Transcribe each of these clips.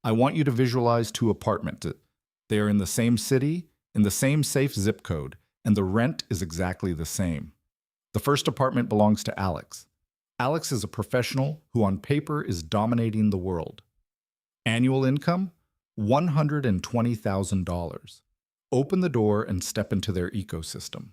I want you to visualize two apartments. They are in the same city, in the same safe zip code, and the rent is exactly the same. The first apartment belongs to Alex. Alex is a professional who on paper is dominating the world. Annual income? $120,000. Open the door and step into their ecosystem.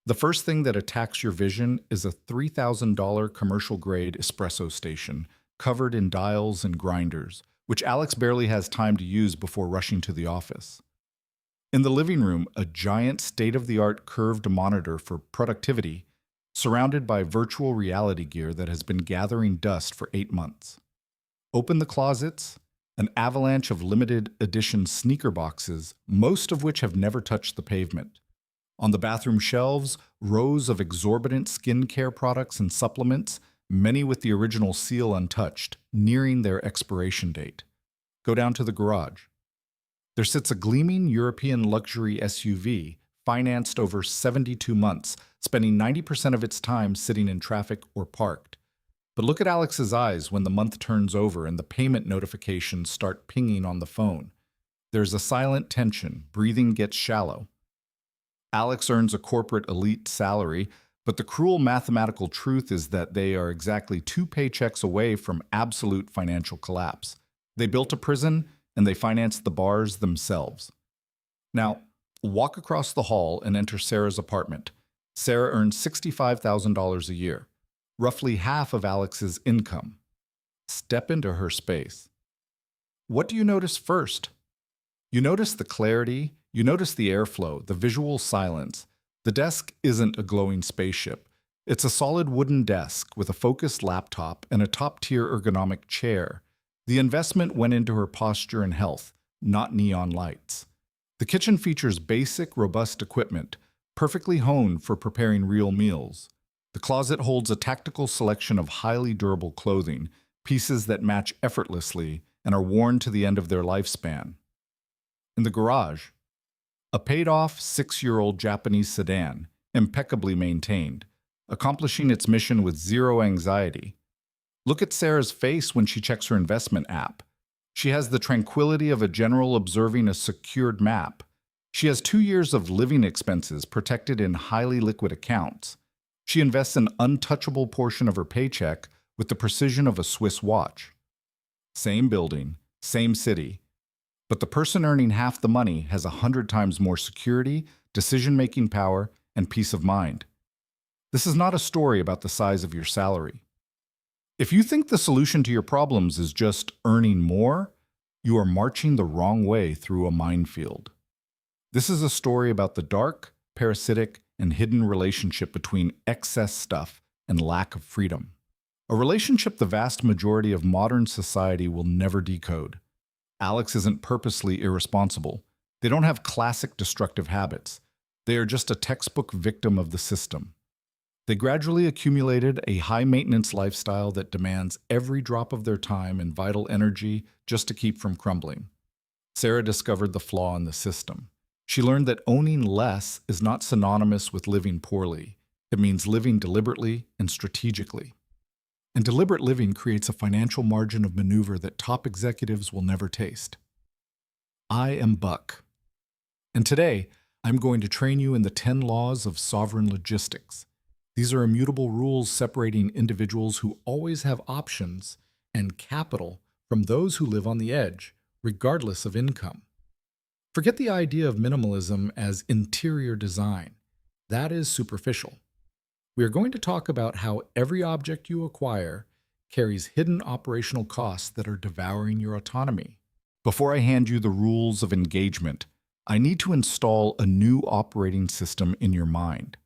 The first thing that attacks your vision is a $3,000 commercial-grade espresso station covered in dials and grinders, which Alex barely has time to use before rushing to the office. In the living room, a giant state-of-the-art curved monitor for productivity, surrounded by virtual reality gear that has been gathering dust for 8 months. Open the closets, an avalanche of limited edition sneaker boxes, most of which have never touched the pavement. On the bathroom shelves, rows of exorbitant skincare products and supplements, many with the original seal untouched, nearing their expiration date. Go down to the garage. There sits a gleaming European luxury SUV, financed over 72 months, spending 90% of its time sitting in traffic or parked. But look at Alex's eyes when the month turns over and the payment notifications start pinging on the phone. There's a silent tension, breathing gets shallow. Alex earns a corporate elite salary, but the cruel mathematical truth is that they are exactly 2 paychecks away from absolute financial collapse. They built a prison, and they financed the bars themselves. Now, walk across the hall and enter Sarah's apartment. Sarah earns $65,000 a year, roughly half of Alex's income. Step into her space. What do you notice first? You notice the clarity, you notice the airflow, the visual silence. The desk isn't a glowing spaceship. It's a solid wooden desk with a focused laptop and a top-tier ergonomic chair. The investment went into her posture and health, not neon lights. The kitchen features basic, robust equipment, perfectly honed for preparing real meals. The closet holds a tactical selection of highly durable clothing, pieces that match effortlessly and are worn to the end of their lifespan. In the garage, a paid-off 6-year-old Japanese sedan, impeccably maintained, accomplishing its mission with zero anxiety. Look at Sarah's face when she checks her investment app. She has the tranquility of a general observing a secured map. She has 2 years of living expenses protected in highly liquid accounts. She invests an untouchable portion of her paycheck with the precision of a Swiss watch. Same building, same city, but the person earning half the money has 100 times more security, decision-making power, and peace of mind. This is not a story about the size of your salary. If you think the solution to your problems is just earning more, you are marching the wrong way through a minefield. This is a story about the dark, parasitic, and hidden relationship between excess stuff and lack of freedom. A relationship the vast majority of modern society will never decode. Alex isn't purposely irresponsible. They don't have classic destructive habits. They are just a textbook victim of the system. They gradually accumulated a high-maintenance lifestyle that demands every drop of their time and vital energy just to keep from crumbling. Sarah discovered the flaw in the system. She learned that owning less is not synonymous with living poorly. It means living deliberately and strategically. And deliberate living creates a financial margin of maneuver that top executives will never taste. I am Buck, and today I'm going to train you in the 10 laws of sovereign logistics. These are immutable rules separating individuals who always have options and capital from those who live on the edge, regardless of income. Forget the idea of minimalism as interior design. That is superficial. We are going to talk about how every object you acquire carries hidden operational costs that are devouring your autonomy. Before I hand you the rules of engagement, I need to install a new operating system in your mind.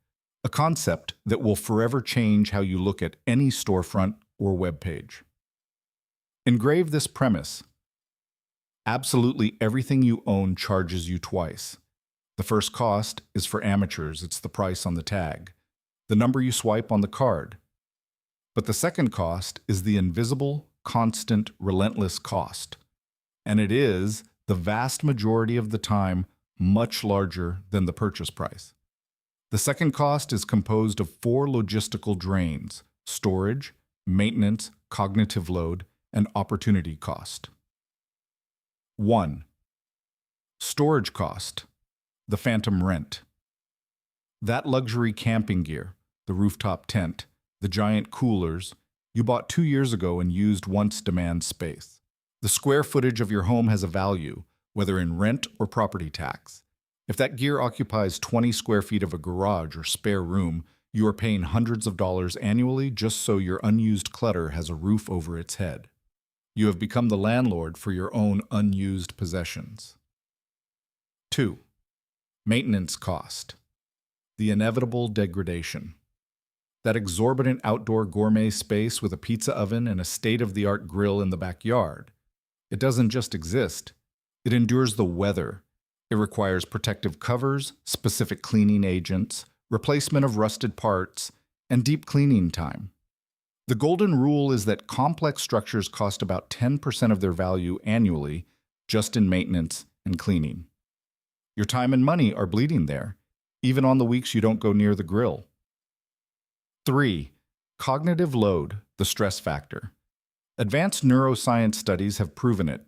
A concept that will forever change how you look at any storefront or web page. Engrave this premise. Absolutely everything you own charges you twice. The first cost is for amateurs. It's the price on the tag, the number you swipe on the card. But the second cost is the invisible, constant, relentless cost. And it is, the vast majority of the time, much larger than the purchase price. The second cost is composed of 4 logistical drains: storage, maintenance, cognitive load, and opportunity cost. 1. Storage cost, the phantom rent. That luxury camping gear, the rooftop tent, the giant coolers, you bought 2 years ago and used once demands space. The square footage of your home has a value, whether in rent or property tax. If that gear occupies 20 square feet of a garage or spare room, you are paying hundreds of dollars annually just so your unused clutter has a roof over its head. You have become the landlord for your own unused possessions. 2. Maintenance cost, the inevitable degradation. That exorbitant outdoor gourmet space with a pizza oven and a state-of-the-art grill in the backyard. It doesn't just exist. It endures the weather. It requires protective covers, specific cleaning agents, replacement of rusted parts, and deep cleaning time. The golden rule is that complex structures cost about 10% of their value annually just in maintenance and cleaning. Your time and money are bleeding there, even on the weeks you don't go near the grill. 3. Cognitive load, the stress factor. Advanced neuroscience studies have proven it.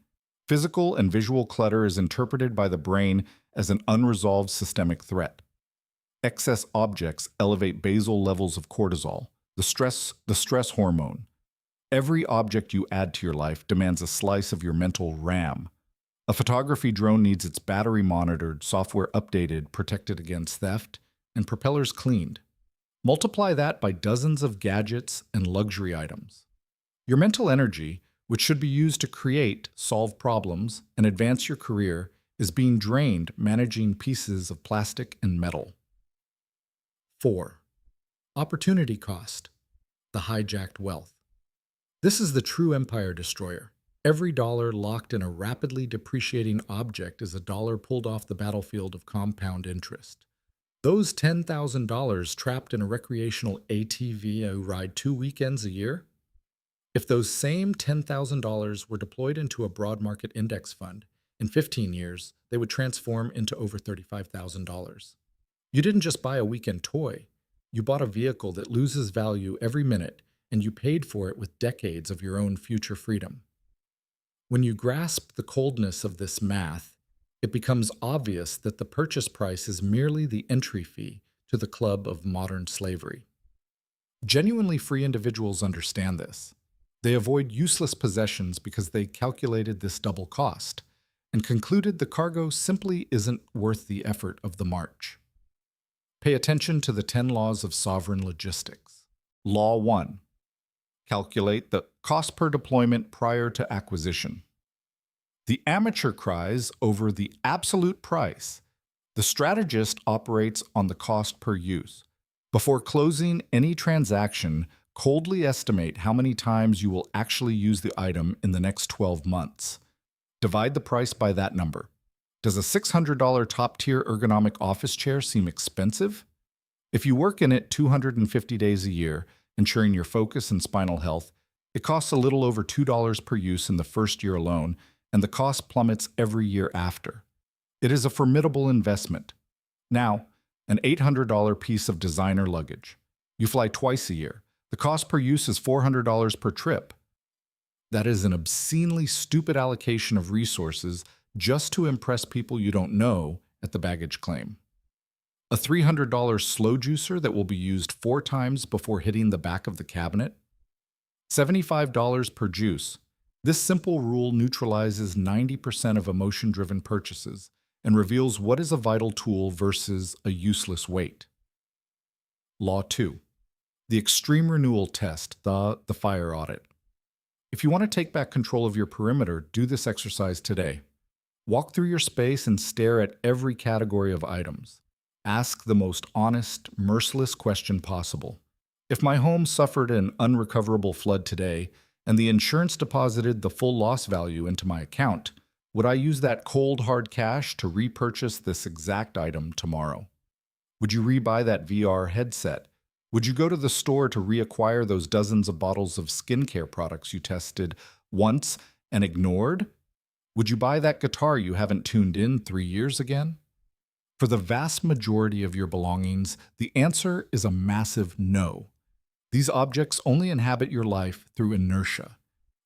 Physical and visual clutter is interpreted by the brain as an unresolved systemic threat. Excess objects elevate basal levels of cortisol, the stress hormone. Every object you add to your life demands a slice of your mental RAM. A photography drone needs its battery monitored, software updated, protected against theft, and propellers cleaned. Multiply that by dozens of gadgets and luxury items. Your mental energy, which should be used to create, solve problems, and advance your career, is being drained managing pieces of plastic and metal. 4. Opportunity cost, the hijacked wealth. This is the true empire destroyer. Every dollar locked in a rapidly depreciating object is a dollar pulled off the battlefield of compound interest. Those $10,000 trapped in a recreational ATV you ride 2 weekends a year? If those same $10,000 were deployed into a broad market index fund, in 15 years, they would transform into over $35,000. You didn't just buy a weekend toy. You bought a vehicle that loses value every minute, and you paid for it with decades of your own future freedom. When you grasp the coldness of this math, it becomes obvious that the purchase price is merely the entry fee to the club of modern slavery. Genuinely free individuals understand this. They avoid useless possessions because they calculated this double cost and concluded the cargo simply isn't worth the effort of the march. Pay attention to the 10 laws of sovereign logistics. Law 1. Calculate the cost per deployment prior to acquisition. The amateur cries over the absolute price. The strategist operates on the cost per use. Before closing any transaction, coldly estimate how many times you will actually use the item in the next 12 months. Divide the price by that number. Does a $600 top-tier ergonomic office chair seem expensive? If you work in it 250 days a year, ensuring your focus and spinal health, it costs a little over $2 per use in the first year alone, and the cost plummets every year after. It is a formidable investment. Now, an $800 piece of designer luggage. You fly twice a year. The cost per use is $400 per trip. That is an obscenely stupid allocation of resources just to impress people you don't know at the baggage claim. A $300 slow juicer that will be used 4 times before hitting the back of the cabinet. $75 per juice. This simple rule neutralizes 90% of emotion-driven purchases and reveals what is a vital tool versus a useless weight. Law 2. The extreme renewal test, the fire audit. If you want to take back control of your perimeter, do this exercise today. Walk through your space and stare at every category of items. Ask the most honest, merciless question possible. If my home suffered an unrecoverable flood today, and the insurance deposited the full loss value into my account, would I use that cold, hard cash to repurchase this exact item tomorrow? Would you rebuy that VR headset? Would you go to the store to reacquire those dozens of bottles of skincare products you tested once and ignored? Would you buy that guitar you haven't tuned in 3 years again? For the vast majority of your belongings, the answer is a massive no. These objects only inhabit your life through inertia.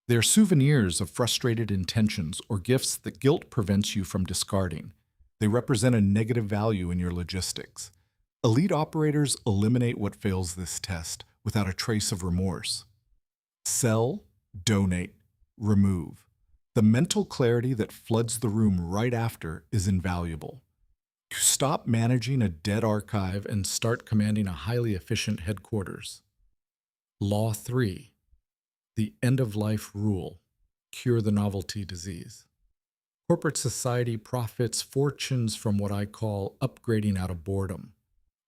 They're souvenirs of frustrated intentions or gifts that guilt prevents you from discarding. They represent a negative value in your logistics. Elite operators eliminate what fails this test without a trace of remorse. Sell, donate, remove. The mental clarity that floods the room right after is invaluable. You stop managing a dead archive and start commanding a highly efficient headquarters. Law 3. The end-of-life rule. Cure the novelty disease. Corporate society profits fortunes from what I call upgrading out of boredom.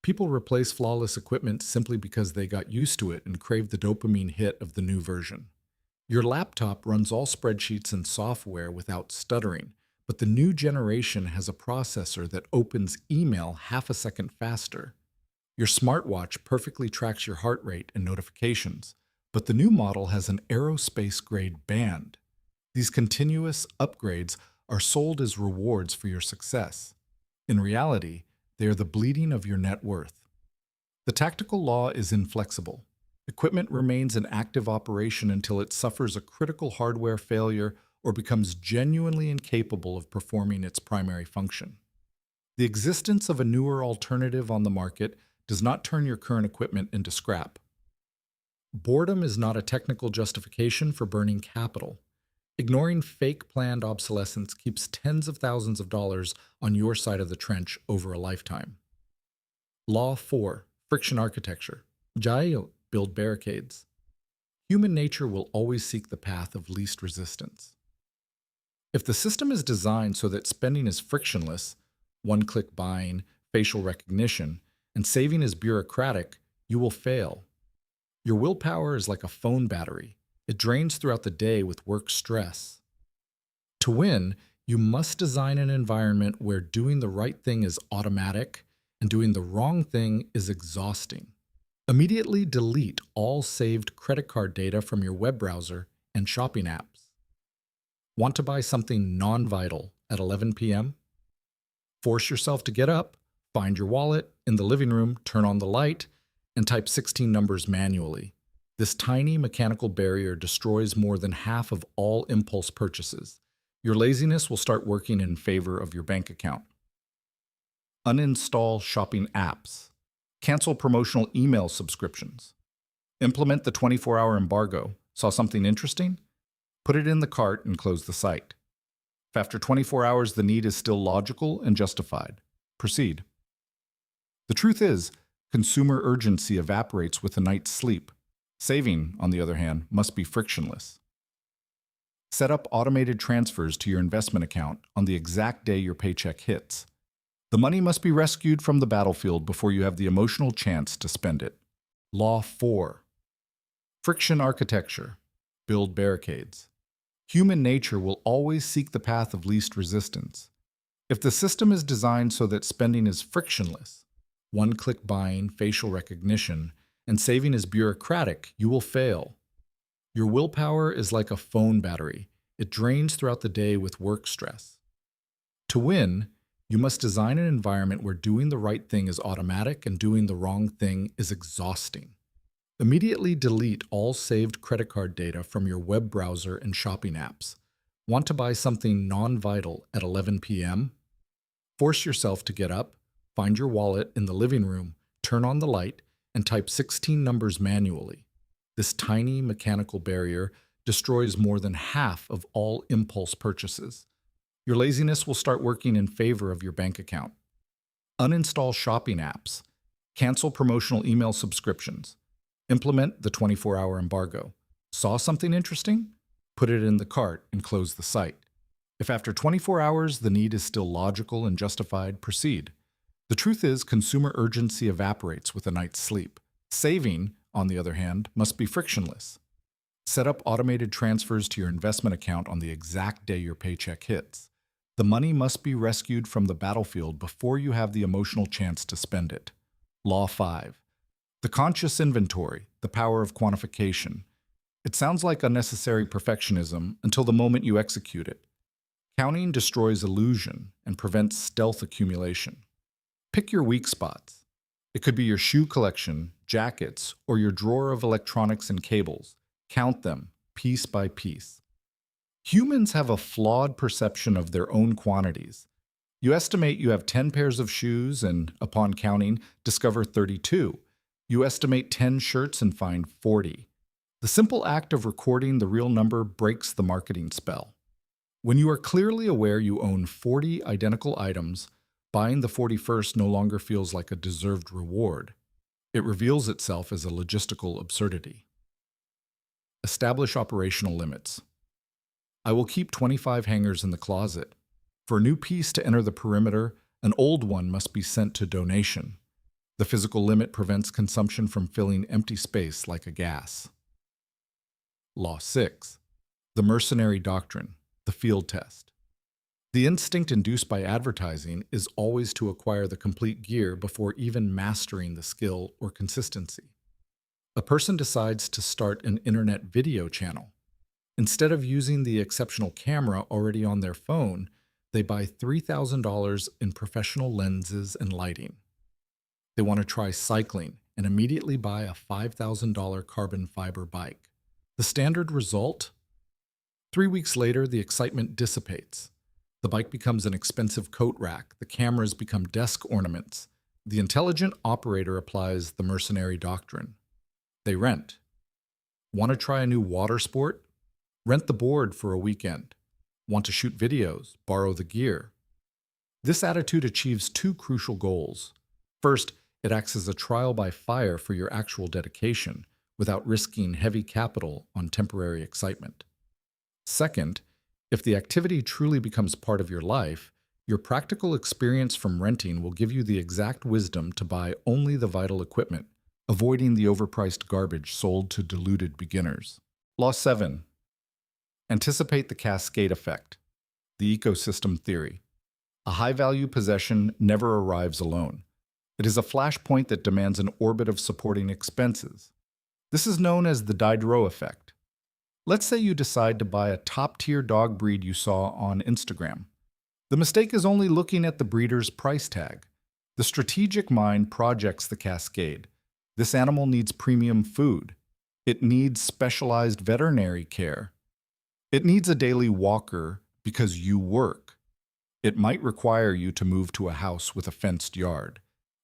People replace flawless equipment simply because they got used to it and crave the dopamine hit of the new version. Your laptop runs all spreadsheets and software without stuttering, but the new generation has a processor that opens email half a second faster. Your smartwatch perfectly tracks your heart rate and notifications, but the new model has an aerospace-grade band. These continuous upgrades are sold as rewards for your success. In reality, they are the bleeding of your net worth. The tactical law is inflexible. Equipment remains in active operation until it suffers a critical hardware failure or becomes genuinely incapable of performing its primary function. The existence of a newer alternative on the market does not turn your current equipment into scrap. Boredom is not a technical justification for burning capital. Ignoring fake planned obsolescence keeps tens of thousands of dollars on your side of the trench over a lifetime. Law 4. Friction architecture. Jail, build barricades. Human nature will always seek the path of least resistance. If the system is designed so that spending is frictionless, one-click buying, facial recognition, and saving is bureaucratic, you will fail. Your willpower is like a phone battery. It drains throughout the day with work stress. To win, you must design an environment where doing the right thing is automatic and doing the wrong thing is exhausting. Immediately delete all saved credit card data from your web browser and shopping apps. Want to buy something non-vital at 11 p.m.? Force yourself to get up, find your wallet in the living room, turn on the light, and type 16 numbers manually. This tiny mechanical barrier destroys more than half of all impulse purchases. Your laziness will start working in favor of your bank account. Uninstall shopping apps. Cancel promotional email subscriptions. Implement the 24-hour embargo. Saw something interesting? Put it in the cart and close the site. If after 24 hours the need is still logical and justified, proceed. The truth is, consumer urgency evaporates with a night's sleep. Saving, on the other hand, must be frictionless. Set up automated transfers to your investment account on the exact day your paycheck hits. The money must be rescued from the battlefield before you have the emotional chance to spend it. Law 4. Friction architecture. Build barricades. Human nature will always seek the path of least resistance. If the system is designed so that spending is frictionless, one-click buying, facial recognition, and saving is bureaucratic, you will fail. Your willpower is like a phone battery. It drains throughout the day with work stress. To win, you must design an environment where doing the right thing is automatic and doing the wrong thing is exhausting. Immediately delete all saved credit card data from your web browser and shopping apps. Want to buy something non-vital at 11 p.m.? Force yourself to get up, find your wallet in the living room, turn on the light, and type 16 numbers manually. This tiny mechanical barrier destroys more than half of all impulse purchases. Your laziness will start working in favor of your bank account. Uninstall shopping apps. Cancel promotional email subscriptions. Implement the 24-hour embargo. Saw something interesting? Put it in the cart and close the site. If after 24 hours the need is still logical and justified, proceed. The truth is, consumer urgency evaporates with a night's sleep. Saving, on the other hand, must be frictionless. Set up automated transfers to your investment account on the exact day your paycheck hits. The money must be rescued from the battlefield before you have the emotional chance to spend it. Law 5. The conscious inventory, the power of quantification. It sounds like unnecessary perfectionism until the moment you execute it. Counting destroys illusion and prevents stealth accumulation. Pick your weak spots. It could be your shoe collection, jackets, or your drawer of electronics and cables. Count them, piece by piece. Humans have a flawed perception of their own quantities. You estimate you have 10 pairs of shoes and, upon counting, discover 32. You estimate 10 shirts and find 40. The simple act of recording the real number breaks the marketing spell. When you are clearly aware you own 40 identical items, buying the 41st no longer feels like a deserved reward. It reveals itself as a logistical absurdity. Establish operational limits. I will keep 25 hangers in the closet. For a new piece to enter the perimeter, an old one must be sent to donation. The physical limit prevents consumption from filling empty space like a gas. Law 6. The mercenary doctrine, the field test. The instinct induced by advertising is always to acquire the complete gear before even mastering the skill or consistency. A person decides to start an internet video channel. Instead of using the exceptional camera already on their phone, they buy $3,000 in professional lenses and lighting. They want to try cycling and immediately buy a $5,000 carbon fiber bike. The standard result? 3 weeks later, the excitement dissipates. The bike becomes an expensive coat rack. The cameras become desk ornaments. The intelligent operator applies the mercenary doctrine. They rent. Want to try a new water sport? Rent the board for a weekend. Want to shoot videos? Borrow the gear. This attitude achieves two crucial goals. First, it acts as a trial by fire for your actual dedication, without risking heavy capital on temporary excitement. Second, if the activity truly becomes part of your life, your practical experience from renting will give you the exact wisdom to buy only the vital equipment, avoiding the overpriced garbage sold to deluded beginners. Law 7. Anticipate the cascade effect, the ecosystem theory. A high-value possession never arrives alone. It is a flashpoint that demands an orbit of supporting expenses. This is known as the Diderot effect. Let's say you decide to buy a top-tier dog breed you saw on Instagram. The mistake is only looking at the breeder's price tag. The strategic mind projects the cascade. This animal needs premium food. It needs specialized veterinary care. It needs a daily walker because you work. It might require you to move to a house with a fenced yard.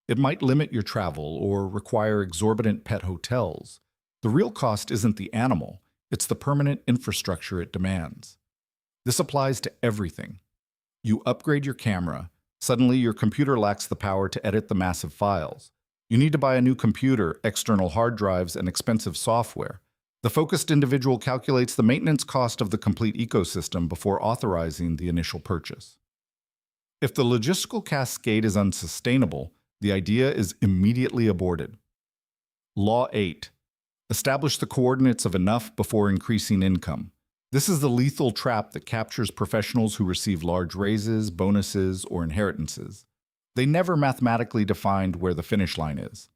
It might limit your travel or require exorbitant pet hotels. The real cost isn't the animal, it's the permanent infrastructure it demands. This applies to everything. You upgrade your camera, suddenly your computer lacks the power to edit the massive files. You need to buy a new computer, external hard drives, and expensive software. The focused individual calculates the maintenance cost of the complete ecosystem before authorizing the initial purchase. If the logistical cascade is unsustainable, the idea is immediately aborted. Law 8. Establish the coordinates of enough before increasing income. This is the lethal trap that captures professionals who receive large raises, bonuses, or inheritances. They never mathematically defined where the finish line is.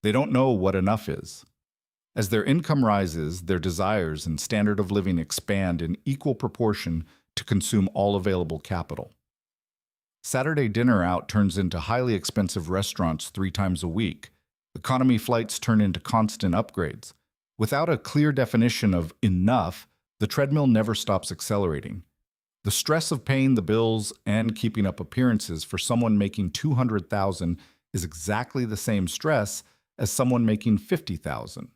They don't know what enough is. As their income rises, their desires and standard of living expand in equal proportion to consume all available capital. Saturday dinner out turns into highly expensive restaurants 3 times a week. Economy flights turn into constant upgrades. Without a clear definition of enough, the treadmill never stops accelerating. The stress of paying the bills and keeping up appearances for someone making $200,000 is exactly the same stress as someone making $50,000.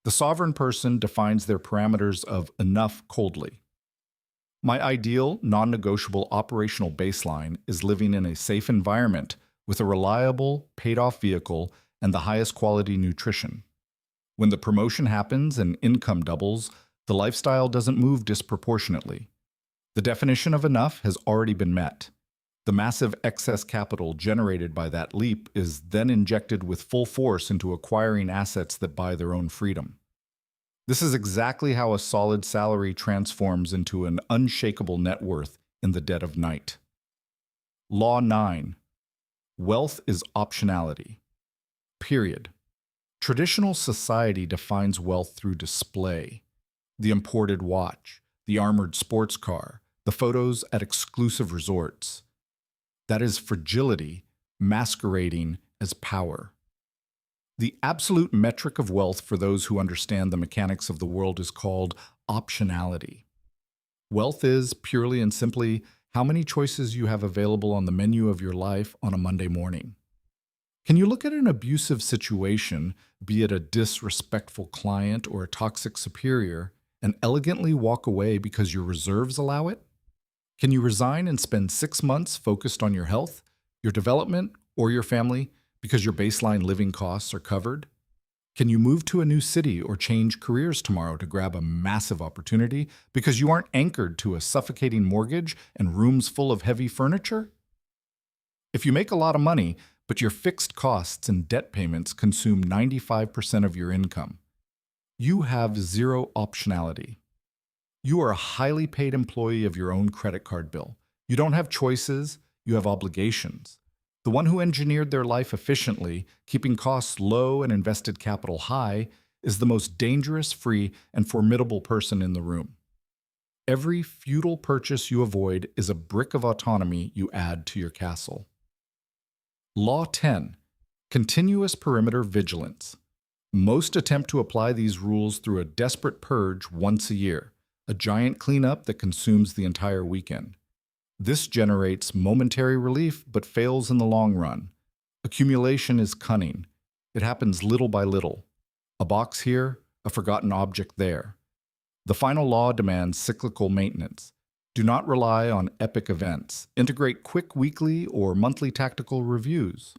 The sovereign person defines their parameters of enough coldly. My ideal, non-negotiable operational baseline is living in a safe environment with a reliable, paid-off vehicle and the highest quality nutrition. When the promotion happens and income doubles, the lifestyle doesn't move disproportionately. The definition of enough has already been met. The massive excess capital generated by that leap is then injected with full force into acquiring assets that buy their own freedom. This is exactly how a solid salary transforms into an unshakable net worth in the dead of night. Law 9. Wealth is optionality. Period. Traditional society defines wealth through display. The imported watch, the armored sports car, the photos at exclusive resorts. That is fragility masquerading as power. The absolute metric of wealth for those who understand the mechanics of the world is called optionality. Wealth is, purely and simply, how many choices you have available on the menu of your life on a Monday morning. Can you look at an abusive situation, be it a disrespectful client or a toxic superior, and elegantly walk away because your reserves allow it? Can you resign and spend 6 months focused on your health, your development, or your family because your baseline living costs are covered? Can you move to a new city or change careers tomorrow to grab a massive opportunity because you aren't anchored to a suffocating mortgage and rooms full of heavy furniture? If you make a lot of money, but your fixed costs and debt payments consume 95% of your income, you have zero optionality. You are a highly paid employee of your own credit card bill. You don't have choices, you have obligations. The one who engineered their life efficiently, keeping costs low and invested capital high, is the most dangerous, free, and formidable person in the room. Every futile purchase you avoid is a brick of autonomy you add to your castle. Law 10. Continuous perimeter vigilance. Most attempt to apply these rules through a desperate purge once a year, a giant cleanup that consumes the entire weekend. This generates momentary relief but fails in the long run. Accumulation is cunning. It happens little by little. A box here, a forgotten object there. The final law demands cyclical maintenance. Do not rely on epic events. Integrate quick weekly or monthly tactical reviews.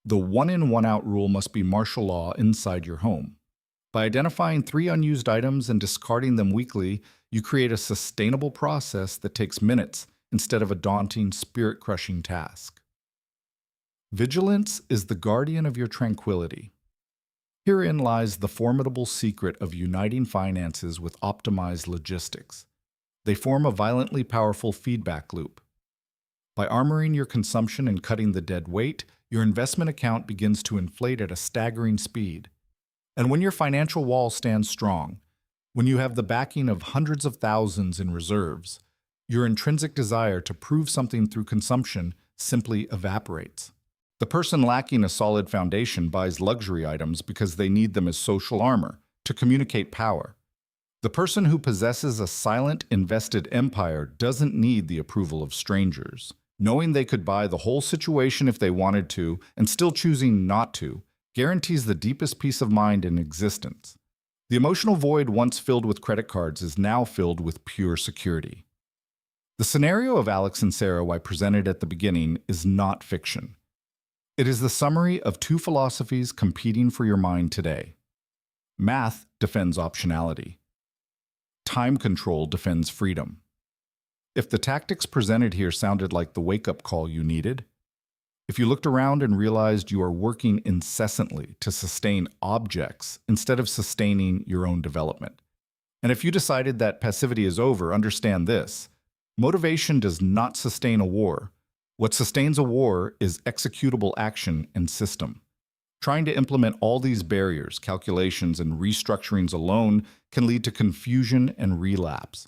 The one-in, one-out rule must be martial law inside your home. By identifying 3 unused items and discarding them weekly, you create a sustainable process that takes minutes instead of a daunting, spirit-crushing task. Vigilance is the guardian of your tranquility. Herein lies the formidable secret of uniting finances with optimized logistics. They form a violently powerful feedback loop. By armoring your consumption and cutting the dead weight, your investment account begins to inflate at a staggering speed. And when your financial wall stands strong, when you have the backing of hundreds of thousands in reserves, your intrinsic desire to prove something through consumption simply evaporates. The person lacking a solid foundation buys luxury items because they need them as social armor, to communicate power. The person who possesses a silent, invested empire doesn't need the approval of strangers. Knowing they could buy the whole situation if they wanted to, and still choosing not to, guarantees the deepest peace of mind in existence. The emotional void once filled with credit cards is now filled with pure security. The scenario of Alex and Sarah I presented at the beginning is not fiction. It is the summary of 2 philosophies competing for your mind today. Math defends optionality. Time control defends freedom. If the tactics presented here sounded like the wake-up call you needed, if you looked around and realized you are working incessantly to sustain objects instead of sustaining your own development, and if you decided that passivity is over, understand this: motivation does not sustain a war. What sustains a war is executable action and system. Trying to implement all these barriers, calculations, and restructurings alone can lead to confusion and relapse.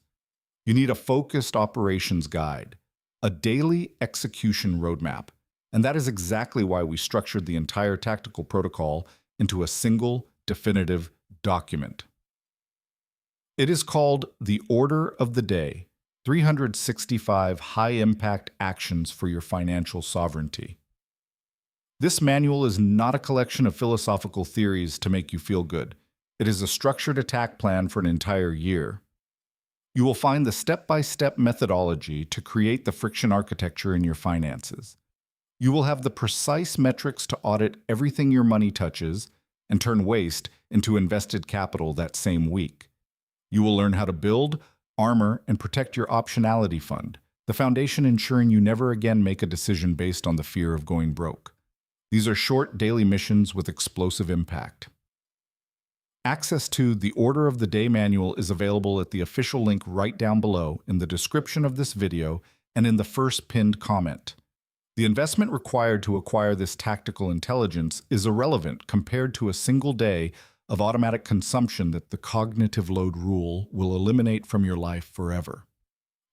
You need a focused operations guide, a daily execution roadmap, and that is exactly why we structured the entire tactical protocol into a single, definitive document. It is called the Order of the Day: 365 High-Impact Actions for Your Financial Sovereignty. This manual is not a collection of philosophical theories to make you feel good. It is a structured attack plan for an entire year. You will find the step-by-step methodology to create the friction architecture in your finances. You will have the precise metrics to audit everything your money touches and turn waste into invested capital that same week. You will learn how to build, armor, and protect your optionality fund, the foundation ensuring you never again make a decision based on the fear of going broke. These are short daily missions with explosive impact. Access to the Order of the Day manual is available at the official link right down below in the description of this video and in the first pinned comment. The investment required to acquire this tactical intelligence is irrelevant compared to a single day of automatic consumption that the cognitive load rule will eliminate from your life forever.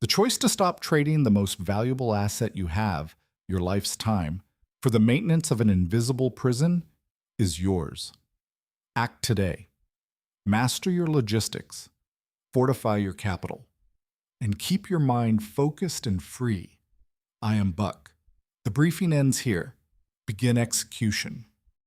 The choice to stop trading the most valuable asset you have, your life's time, for the maintenance of an invisible prison is yours. Act today. Master your logistics. fortify your capital, and keep your mind focused and free. I am Buck. The briefing ends here. Begin execution.